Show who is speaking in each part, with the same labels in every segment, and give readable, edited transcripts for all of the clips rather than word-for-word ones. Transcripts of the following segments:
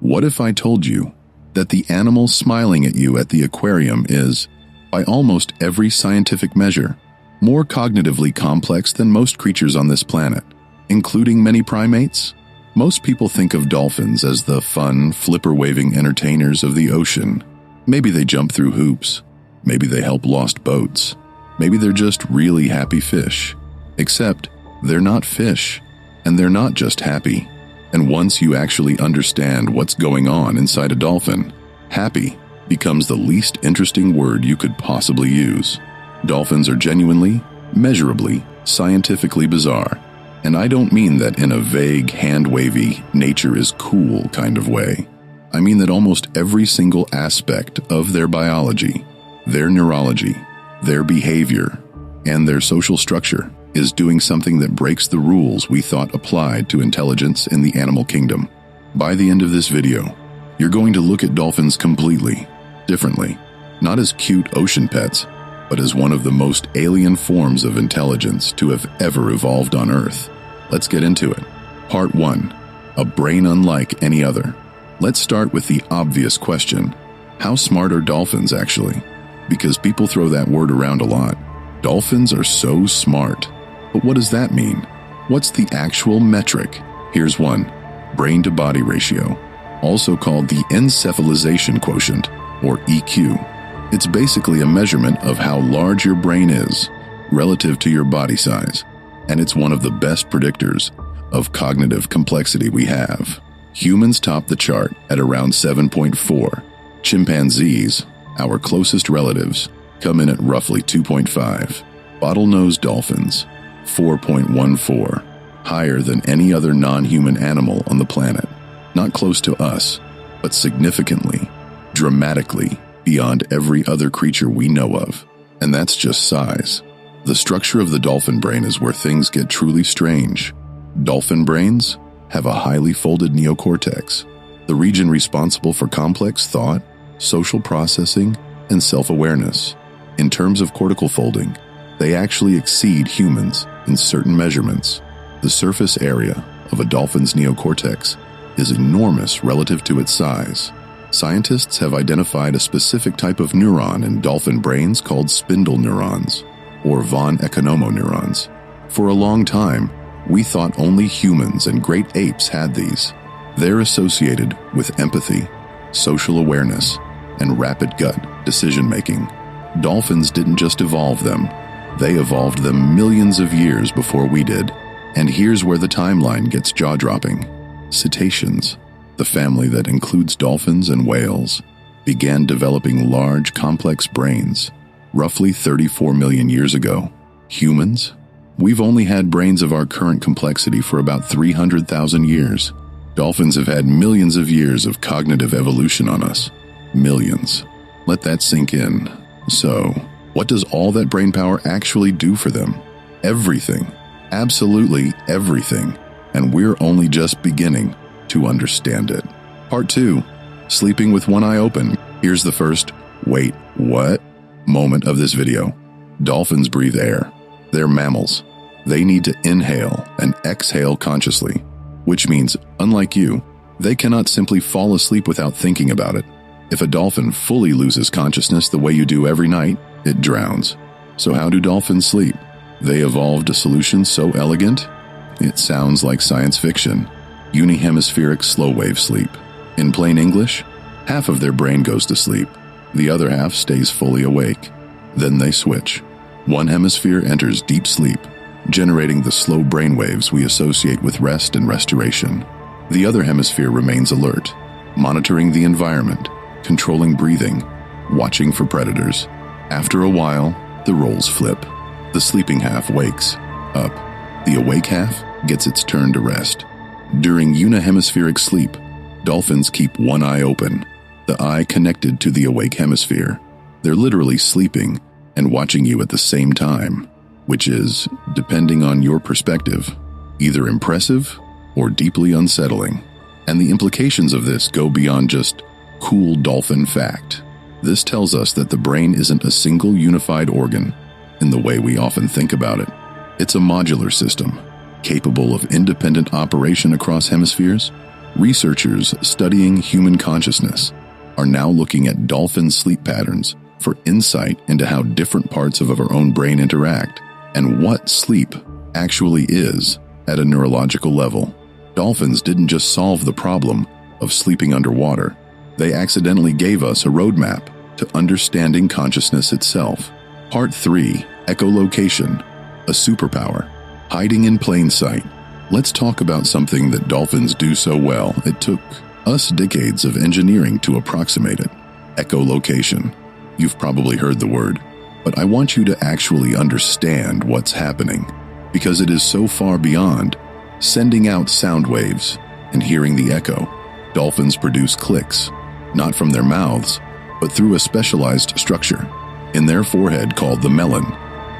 Speaker 1: What if I told you that the animal smiling at you at the aquarium is, by almost every scientific measure, more cognitively complex than most creatures on this planet, including many primates? Most people think of dolphins as the fun, flipper-waving entertainers of the ocean. Maybe they jump through hoops. Maybe they help lost boats. Maybe they're just really happy fish. Except, they're not fish, and they're not just happy. And once you actually understand what's going on inside a dolphin, happy becomes the least interesting word you could possibly use. Dolphins are genuinely, measurably, scientifically bizarre. And I don't mean that in a vague, hand-wavy, nature is cool kind of way. I mean that almost every single aspect of their biology, their neurology, their behavior, and their social structure is doing something that breaks the rules we thought applied to intelligence in the animal kingdom. By the end of this video, you're going to look at dolphins completely differently, not as cute ocean pets, but as one of the most alien forms of intelligence to have ever evolved on Earth. Let's get into it. Part 1. A brain unlike any other. Let's start with the obvious question. How smart are dolphins actually? Because people throw that word around a lot. Dolphins are so smart. But what does that mean? What's the actual metric? Here's one. Brain-to-body ratio, also called the encephalization quotient, or EQ. It's basically a measurement of how large your brain is relative to your body size, and it's one of the best predictors of cognitive complexity we have. Humans top the chart at around 7.4. Chimpanzees, our closest relatives, come in at roughly 2.5. Bottlenose dolphins, 4.14, higher than any other non-human animal on the planet. Not close to us, but significantly, dramatically, beyond every other creature we know of. And that's just size. The structure of the dolphin brain is where things get truly strange. Dolphin brains have a highly folded neocortex, the region responsible for complex thought, social processing, and self-awareness. In terms of cortical folding, they actually exceed humans in certain measurements. The surface area of a dolphin's neocortex is enormous relative to its size. Scientists have identified a specific type of neuron in dolphin brains called spindle neurons, or von Economo neurons. For a long time, we thought only humans and great apes had these. They're associated with empathy, social awareness, and rapid gut decision-making. Dolphins didn't just evolve them, they evolved them millions of years before we did. And here's where the timeline gets jaw-dropping. Cetaceans, the family that includes dolphins and whales, began developing large, complex brains roughly 34 million years ago. Humans? We've only had brains of our current complexity for about 300,000 years. Dolphins have had millions of years of cognitive evolution on us. Millions. Let that sink in. So, what does all that brain power actually do for them? Everything. Absolutely everything. And we're only just beginning to understand it. Part 2. Sleeping with one eye open. Here's the first, wait, what? Moment of this video. Dolphins breathe air. They're mammals. They need to inhale and exhale consciously, which means, unlike you, they cannot simply fall asleep without thinking about it. If a dolphin fully loses consciousness the way you do every night, it drowns. So how do dolphins sleep? They evolved a solution so elegant, it sounds like science fiction. Unihemispheric slow-wave sleep. In plain English, half of their brain goes to sleep. The other half stays fully awake. Then they switch. One hemisphere enters deep sleep, generating the slow brain waves we associate with rest and restoration. The other hemisphere remains alert, monitoring the environment, controlling breathing, watching for predators. After a while, the roles flip. The sleeping half wakes up. The awake half gets its turn to rest. During unihemispheric sleep, dolphins keep one eye open, the eye connected to the awake hemisphere. They're literally sleeping and watching you at the same time, which is, depending on your perspective, either impressive or deeply unsettling. And the implications of this go beyond just cool dolphin fact. This tells us that the brain isn't a single unified organ in the way we often think about it. It's a modular system, capable of independent operation across hemispheres, Researchers studying human consciousness are now looking at dolphin sleep patterns for insight into how different parts of our own brain interact and what sleep actually is at a neurological level. Dolphins didn't just solve the problem of sleeping underwater. They accidentally gave us a roadmap to understanding consciousness itself. Part 3. Echolocation, a superpower. Hiding in plain sight. Let's talk about something that dolphins do so well. It took us decades of engineering to approximate it. Echolocation. You've probably heard the word, but I want you to actually understand what's happening, because it is so far beyond sending out sound waves and hearing the echo. Dolphins produce clicks, not from their mouths, but through a specialized structure in their forehead called the melon,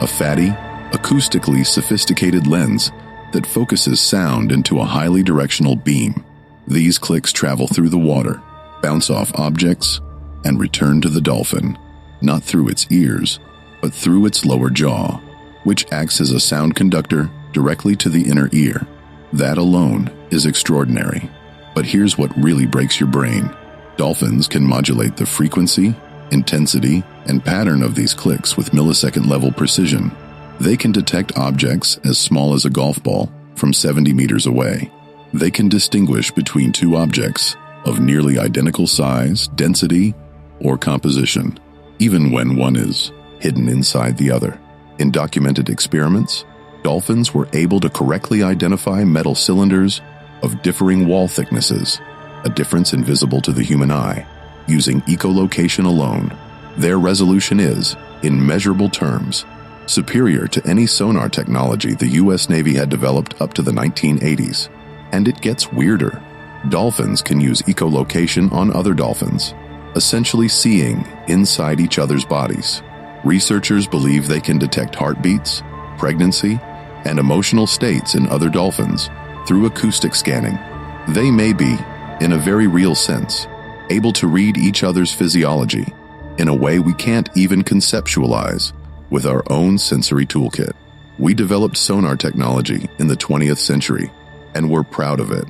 Speaker 1: a fatty, acoustically sophisticated lens that focuses sound into a highly directional beam. These clicks travel through the water, bounce off objects, and return to the dolphin, not through its ears, but through its lower jaw, which acts as a sound conductor directly to the inner ear. That alone is extraordinary. But here's what really breaks your brain. Dolphins can modulate the frequency, intensity, and pattern of these clicks with millisecond-level precision. They can detect objects as small as a golf ball from 70 meters away. They can distinguish between two objects of nearly identical size, density, or composition, even when one is hidden inside the other. In documented experiments, dolphins were able to correctly identify metal cylinders of differing wall thicknesses, a difference invisible to the human eye, using echolocation alone. Their resolution is, in measurable terms, superior to any sonar technology the U.S. Navy had developed up to the 1980s. And it gets weirder. Dolphins can use echolocation on other dolphins, essentially seeing inside each other's bodies. Researchers believe they can detect heartbeats, pregnancy, and emotional states in other dolphins through acoustic scanning. They may be, in a very real sense, able to read each other's physiology in a way we can't even conceptualize with our own sensory toolkit. We developed sonar technology in the 20th century, and we're proud of it.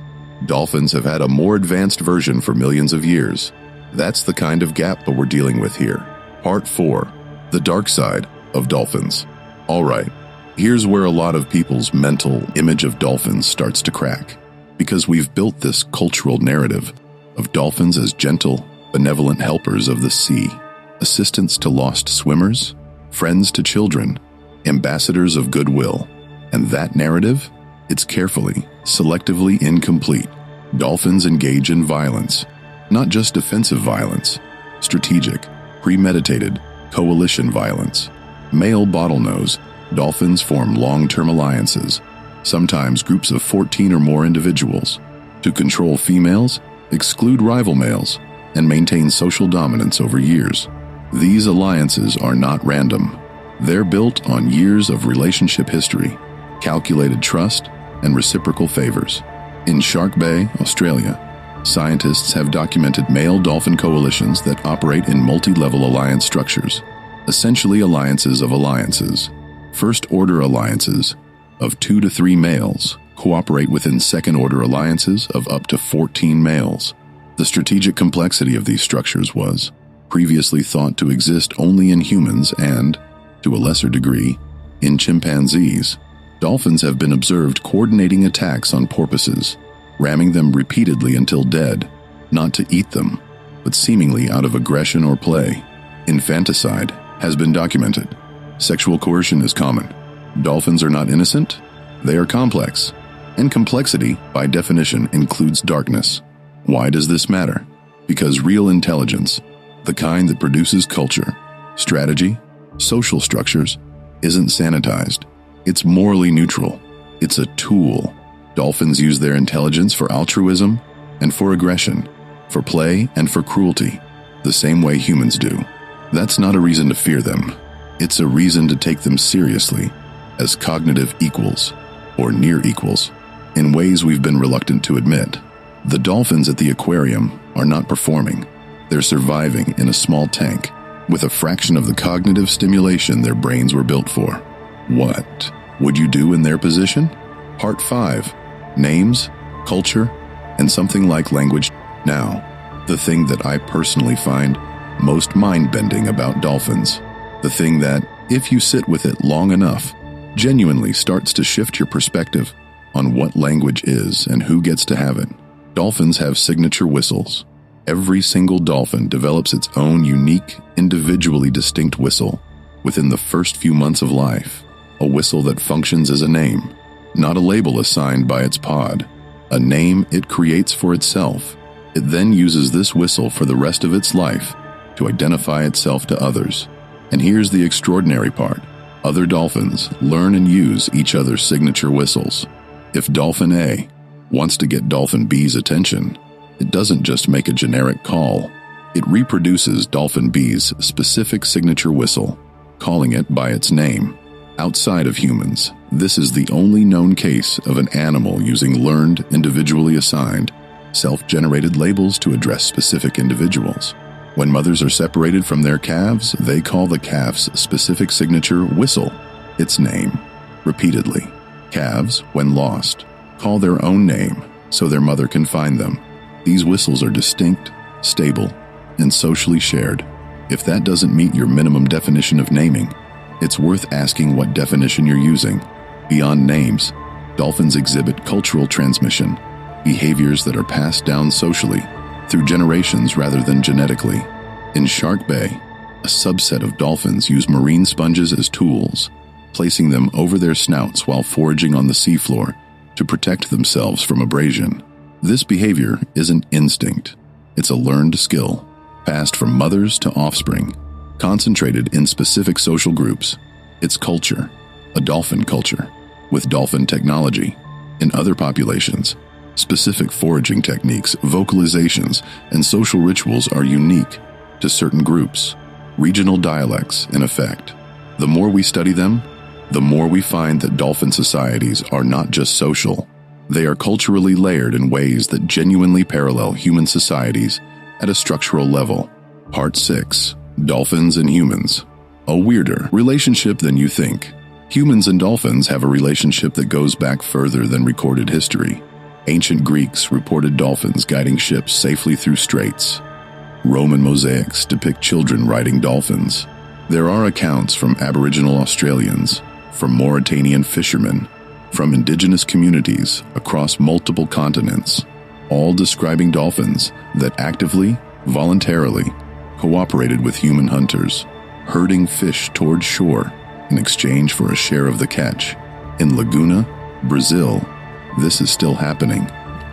Speaker 1: Dolphins have had a more advanced version for millions of years. That's the kind of gap that we're dealing with here. Part 4. The dark side of dolphins. All right, here's where a lot of people's mental image of dolphins starts to crack, because we've built this cultural narrative of dolphins as gentle, benevolent helpers of the sea, assistants to lost swimmers, friends to children, ambassadors of goodwill. And that narrative? It's carefully, selectively incomplete. Dolphins engage in violence, not just defensive violence, strategic, premeditated, coalition violence. Male bottlenose, dolphins form long-term alliances, sometimes groups of 14 or more individuals, to control females, exclude rival males, and maintain social dominance over years. These alliances are not random. They're built on years of relationship history, calculated trust, and reciprocal favors. In Shark Bay, Australia, scientists have documented male dolphin coalitions that operate in multi-level alliance structures, essentially alliances of alliances. First-order alliances of 2 to 3 males cooperate within second-order alliances of up to 14 males. The strategic complexity of these structures was previously thought to exist only in humans and, to a lesser degree, in chimpanzees. Dolphins have been observed coordinating attacks on porpoises, ramming them repeatedly until dead, not to eat them, but seemingly out of aggression or play. Infanticide has been documented. Sexual coercion is common. Dolphins are not innocent, they are complex. And complexity, by definition, includes darkness. Why does this matter? Because real intelligence, the kind that produces culture, strategy, social structures, isn't sanitized. It's morally neutral. It's a tool. Dolphins use their intelligence for altruism and for aggression, for play and for cruelty, the same way humans do. That's not a reason to fear them. It's a reason to take them seriously as cognitive equals, or near equals, in ways we've been reluctant to admit. The dolphins at the aquarium are not performing. They're surviving in a small tank with a fraction of the cognitive stimulation their brains were built for. What would you do in their position? Part 5. Names, culture, and something like language. Now, the thing that I personally find most mind-bending about dolphins, the thing that, if you sit with it long enough, genuinely starts to shift your perspective on what language is and who gets to have it. Dolphins have signature whistles. Every single dolphin develops its own unique, individually distinct whistle within the first few months of life, a whistle that functions as a name, not a label assigned by its pod, a name it creates for itself. It then uses this whistle for the rest of its life to identify itself to others. And here's the extraordinary part. Other dolphins learn and use each other's signature whistles. If Dolphin A wants to get Dolphin B's attention, it doesn't just make a generic call. It reproduces Dolphin B's specific signature whistle, calling it by its name. Outside of humans, this is the only known case of an animal using learned, individually assigned, self-generated labels to address specific individuals. When mothers are separated from their calves, they call the calf's specific signature whistle its name, repeatedly. Calves, when lost, call their own name so their mother can find them. These whistles are distinct, stable, and socially shared. If that doesn't meet your minimum definition of naming, it's worth asking what definition you're using. Beyond names, dolphins exhibit cultural transmission, behaviors that are passed down socially, through generations rather than genetically. In Shark Bay, a subset of dolphins use marine sponges as tools, placing them over their snouts while foraging on the seafloor to protect themselves from abrasion. This behavior isn't instinct. It's a learned skill, passed from mothers to offspring, concentrated in specific social groups. It's culture, a dolphin culture, with dolphin technology. In other populations, specific foraging techniques, vocalizations, and social rituals are unique to certain groups, regional dialects, in effect. The more we study them, the more we find that dolphin societies are not just social. They are culturally layered in ways that genuinely parallel human societies at a structural level. Part 6. Dolphins and Humans. A weirder relationship than you think. Humans and dolphins have a relationship that goes back further than recorded history. Ancient Greeks reported dolphins guiding ships safely through straits. Roman mosaics depict children riding dolphins. There are accounts from Aboriginal Australians, from Mauritanian fishermen, from indigenous communities across multiple continents, all describing dolphins that actively, voluntarily, cooperated with human hunters, herding fish toward shore in exchange for a share of the catch. In Laguna, Brazil, this is still happening.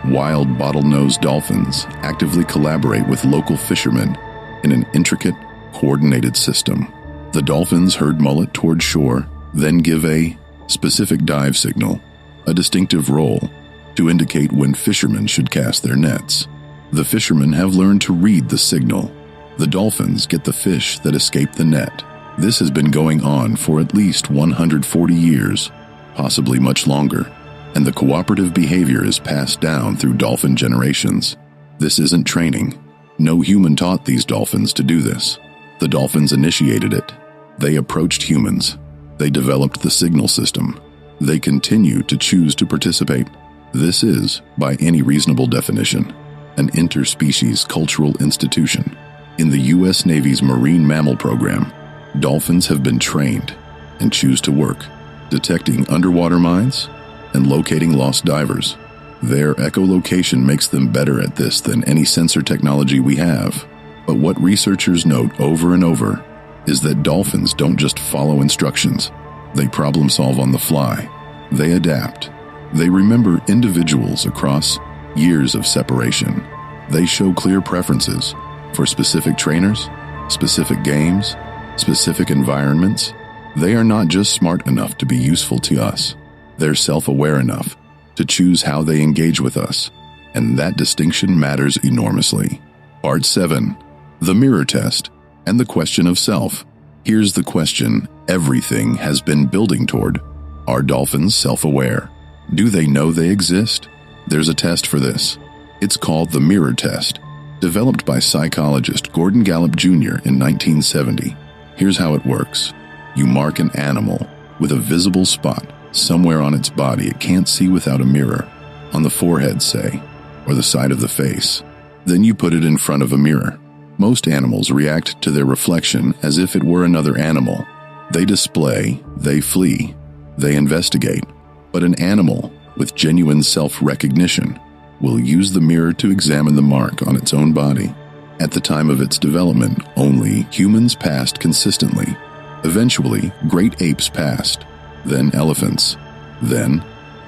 Speaker 1: Wild bottlenose dolphins actively collaborate with local fishermen in an intricate, coordinated system. The dolphins herd mullet toward shore, then give a specific dive signal, a distinctive roll, to indicate when fishermen should cast their nets. The fishermen have learned to read the signal. The dolphins get the fish that escape the net. This has been going on for at least 140 years, possibly much longer, and the cooperative behavior is passed down through dolphin generations. This isn't training. No human taught these dolphins to do this. The dolphins initiated it. They approached humans. They developed the signal system. They continue to choose to participate. This is, by any reasonable definition, an interspecies cultural institution. In the U.S. Navy's Marine Mammal Program, dolphins have been trained and choose to work, detecting underwater mines and locating lost divers. Their echolocation makes them better at this than any sensor technology we have. But what researchers note over and over is that dolphins don't just follow instructions. They problem solve on the fly. They adapt. They remember individuals across years of separation. They show clear preferences for specific trainers, specific games, specific environments. They are not just smart enough to be useful to us. They're self-aware enough to choose how they engage with us, and that distinction matters enormously. Part 7. The Mirror Test and the Question of Self. Here's the question everything has been building toward. Are dolphins self-aware? Do they know they exist? There's a test for this. It's called the Mirror Test, developed by psychologist Gordon Gallup Jr. in 1970. Here's how it works. You mark an animal with a visible spot somewhere on its body it can't see without a mirror, on the forehead, say, or the side of the face. Then you put it in front of a mirror. Most animals react to their reflection as if it were another animal. They display, they flee, they investigate. But an animal with genuine self-recognition will use the mirror to examine the mark on its own body. At the time of its development, only humans passed consistently. Eventually, great apes passed, then elephants, then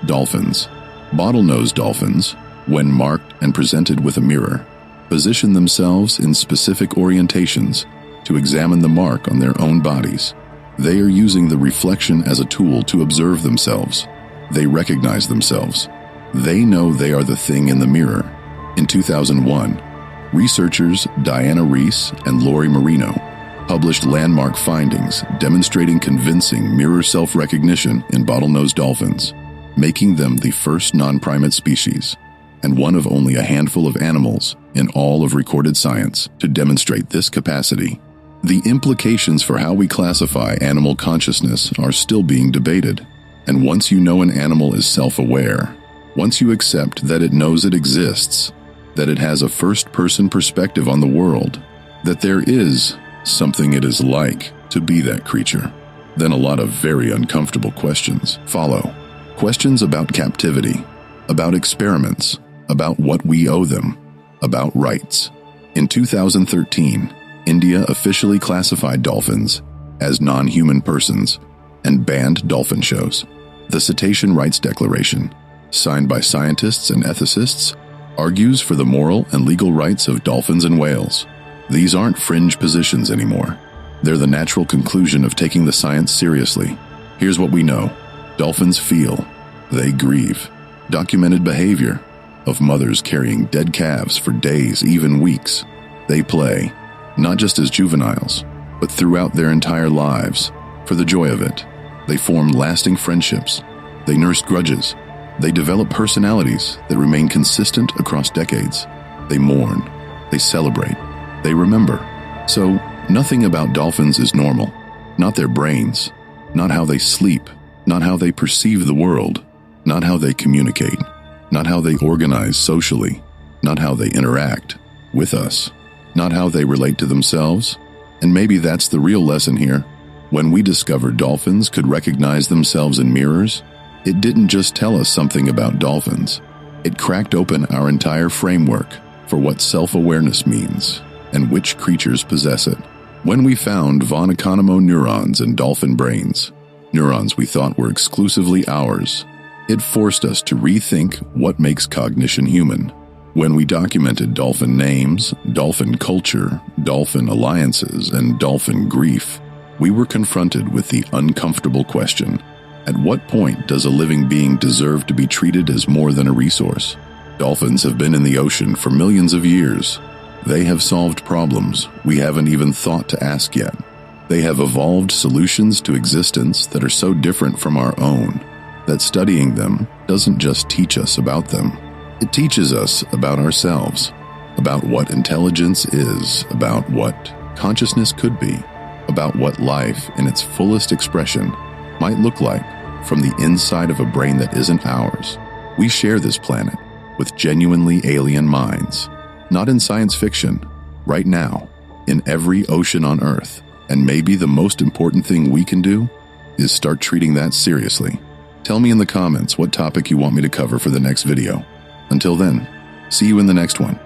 Speaker 1: dolphins. Bottlenose dolphins, when marked and presented with a mirror, position themselves in specific orientations to examine the mark on their own bodies. They are using the reflection as a tool to observe themselves. They recognize themselves. They know they are the thing in the mirror. In 2001, researchers Diana Reese and Lori Marino published landmark findings demonstrating convincing mirror self-recognition in bottlenose dolphins, making them the first non-primate species and one of only a handful of animals in all of recorded science to demonstrate this capacity. The implications for how we classify animal consciousness are still being debated, and once you know an animal is self-aware, once you accept that it knows it exists, that it has a first-person perspective on the world, that there is something it is like to be that creature, then a lot of very uncomfortable questions follow. Questions about captivity, about experiments, about what we owe them, about rights. In 2013, India officially classified dolphins as non-human persons and banned dolphin shows. The Cetacean Rights Declaration, signed by scientists and ethicists, argues for the moral and legal rights of dolphins and whales. These aren't fringe positions anymore. They're the natural conclusion of taking the science seriously. Here's what we know. Dolphins feel. They grieve. Documented behavior of mothers carrying dead calves for days, even weeks. They play, not just as juveniles, but throughout their entire lives, for the joy of it. They form lasting friendships. They nurse grudges. They develop personalities that remain consistent across decades. They mourn. They celebrate. They remember. So, nothing about dolphins is normal. Not their brains. Not how they sleep. Not how they perceive the world. Not how they communicate. Not how they organize socially. Not how they interact with us. Not how they relate to themselves. And maybe that's the real lesson here. When we discovered dolphins could recognize themselves in mirrors, it didn't just tell us something about dolphins. It cracked open our entire framework for what self-awareness means and which creatures possess it. When we found von Economo neurons in dolphin brains, neurons we thought were exclusively ours, it forced us to rethink what makes cognition human. When we documented dolphin names, dolphin culture, dolphin alliances, and dolphin grief, we were confronted with the uncomfortable question: at what point does a living being deserve to be treated as more than a resource? Dolphins have been in the ocean for millions of years. They have solved problems we haven't even thought to ask yet. They have evolved solutions to existence that are so different from our own that studying them doesn't just teach us about them. It teaches us about ourselves, about what intelligence is, about what consciousness could be, about what life in its fullest expression might look like from the inside of a brain that isn't ours. We share this planet with genuinely alien minds, not in science fiction, right now, in every ocean on Earth. And maybe the most important thing we can do is start treating that seriously. Tell me in the comments what topic you want me to cover for the next video. Until then, see you in the next one.